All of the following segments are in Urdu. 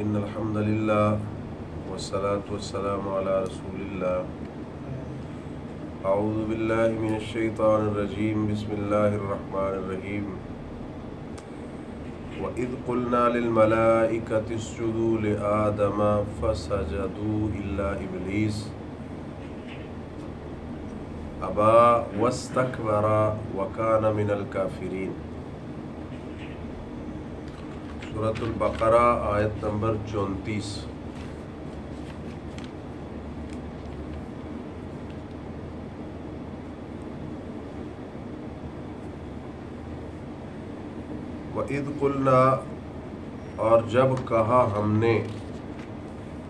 إن الحمد لله والصلاة والسلام على رسول الله أعوذ بالله من الشيطان الرجيم بسم الله الرحمن الرحيم وإذ قلنا للملائكة اسجدوا لآدم فسجدوا إلا إبليس أبى واستكبر وكان من الكافرين سورۃ البقرہ آیت نمبر 34۔ وَإِذْ قُلْنَا، اور جب کہا ہم نے،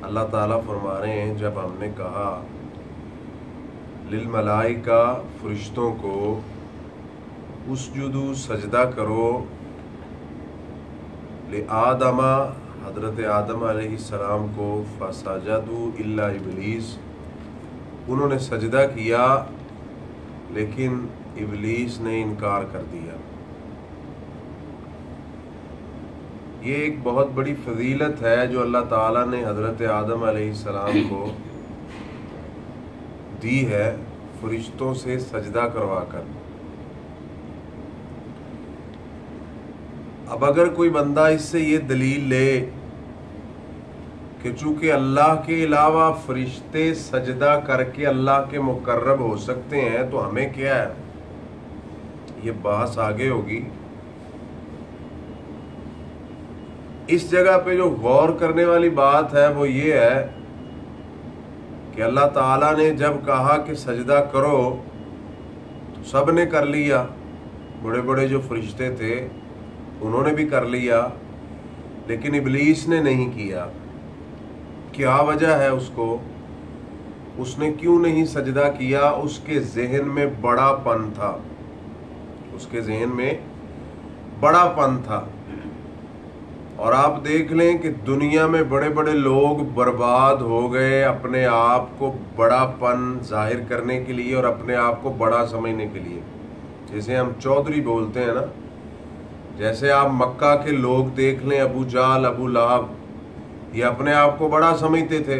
اللہ تعالیٰ فرما رہے ہیں جب ہم نے کہا للملائکہ، فرشتوں کو، اسجدوا، سجدہ کرو، لآدم، حضرت آدم علیہ السلام کو، فسجدوا الا ابلیس، انہوں نے سجدہ کیا لیکن ابلیس نے انکار کر دیا۔ یہ ایک بہت بڑی فضیلت ہے جو اللہ تعالیٰ نے حضرت آدم علیہ السلام کو دی ہے فرشتوں سے سجدہ کروا کر۔ اب اگر کوئی بندہ اس سے یہ دلیل لے کہ چونکہ اللہ کے علاوہ فرشتے سجدہ کر کے اللہ کے مقرب ہو سکتے ہیں تو ہمیں کیا ہے، یہ بحث آگے ہوگی۔ اس جگہ پہ جو غور کرنے والی بات ہے وہ یہ ہے کہ اللہ تعالیٰ نے جب کہا کہ سجدہ کرو تو سب نے کر لیا، بڑے بڑے جو فرشتے تھے انہوں نے بھی کر لیا، لیکن ابلیس نے نہیں کیا۔ کیا وجہ ہے اس نے کیوں نہیں سجدہ کیا؟ اس کے ذہن میں بڑا پن تھا، اس کے ذہن میں بڑا پن تھا۔ اور آپ دیکھ لیں کہ دنیا میں بڑے بڑے لوگ برباد ہو گئے اپنے آپ کو بڑا پن ظاہر کرنے کے لیے اور اپنے آپ کو بڑا سمجھنے کے لیے۔ جیسے ہم چودھری بولتے ہیں نا، جیسے آپ مکہ کے لوگ دیکھ لیں، ابو جہل، ابو لہب، یہ اپنے آپ کو بڑا سمجھتے تھے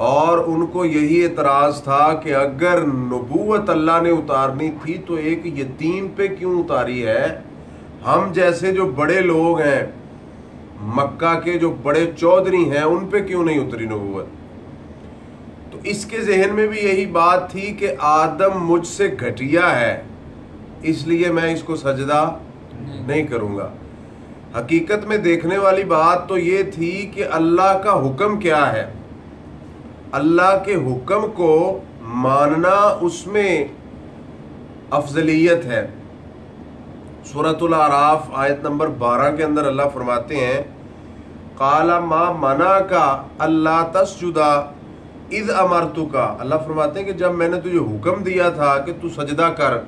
اور ان کو یہی اعتراض تھا کہ اگر نبوت اللہ نے اتارنی تھی تو ایک یتیم پہ کیوں اتاری ہے؟ ہم جیسے جو بڑے لوگ ہیں مکہ کے، جو بڑے چودھری ہیں، ان پہ کیوں نہیں اتری نبوت؟ تو اس کے ذہن میں بھی یہی بات تھی کہ آدم مجھ سے گھٹیا ہے، اس لیے میں اس کو سجدہ نہیں کروں گا۔ حقیقت میں دیکھنے والی بات تو یہ تھی کہ اللہ کا حکم کیا ہے، اللہ کے حکم کو ماننا، اس میں افضلیت ہے۔ سورۃ الاعراف آیت نمبر 12 کے اندر اللہ فرماتے ہیں قال ما منعک الا تسجد اذ امرتک، اللہ فرماتے ہیں کہ جب میں نے تجھے حکم دیا تھا کہ تو سجدہ کر،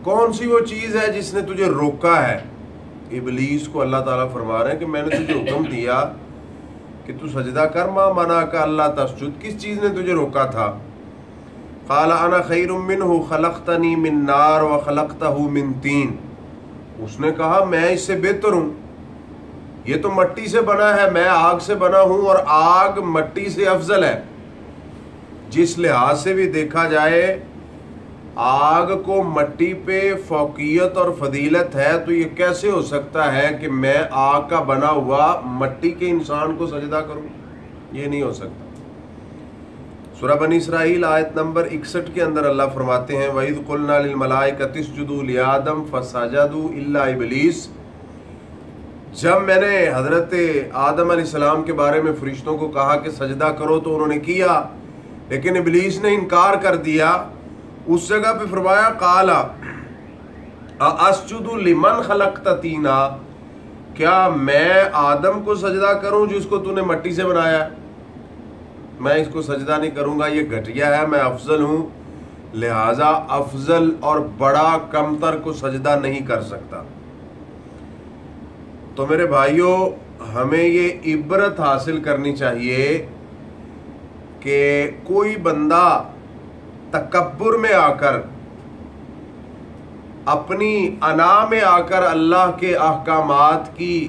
کون سی وہ چیز ہے جس نے تجھے روکا ہے؟ ابلیس کو اللہ تعالیٰ فرما رہے ہیں کہ میں نے تجھے حکم دیا کہ تو سجدہ کر، ما منعک الا تسجد، کس چیز نے تجھے روکا تھا؟ قال انا خیر منہ خلقتنی من نار وخلقتہ من طین، اس نے کہا میں اس سے بہتر ہوں، یہ تو مٹی سے بنا ہے، میں آگ سے بنا ہوں، اور آگ مٹی سے افضل ہے۔ جس لحاظ سے بھی دیکھا جائے آگ کو مٹی پہ فوقیت اور فضیلت ہے، تو یہ کیسے ہو سکتا ہے کہ میں آگ کا بنا ہوا مٹی کے انسان کو سجدہ کروں؟ یہ نہیں ہو سکتا۔ سورہ بنی اسرائیل آیت نمبر 61 کے اندر اللہ فرماتے ہیں وَإِذْ قُلْنَا لِلْمَلَائِكَةِ اسْجُدُوا لِآدَمَ فَسَجَدُوا إِلَّا إِبْلِيسَ، جب میں نے حضرت آدم علیہ السلام کے بارے میں فرشتوں کو کہا کہ سجدہ کرو تو انہوں نے کیا، لیکن ابلیس نے انکار کر دیا۔ اس جگہ پہ فرمایا قال اَأَسْجُدُ لِمَنْ خَلَقْتَ طِينًا، کیا میں آدم کو سجدہ کروں جس کو تو نے مٹی سے بنایا ہے؟ میں اس کو سجدہ نہیں کروں گا، یہ گھٹیا ہے، میں افضل ہوں، لہٰذا افضل اور بڑا کمتر کو سجدہ نہیں کر سکتا۔ تو میرے بھائیوں، ہمیں یہ عبرت حاصل کرنی چاہیے کہ کوئی بندہ تکبر میں آ کر، اپنی انا میں آ کر اللہ کے احکامات کی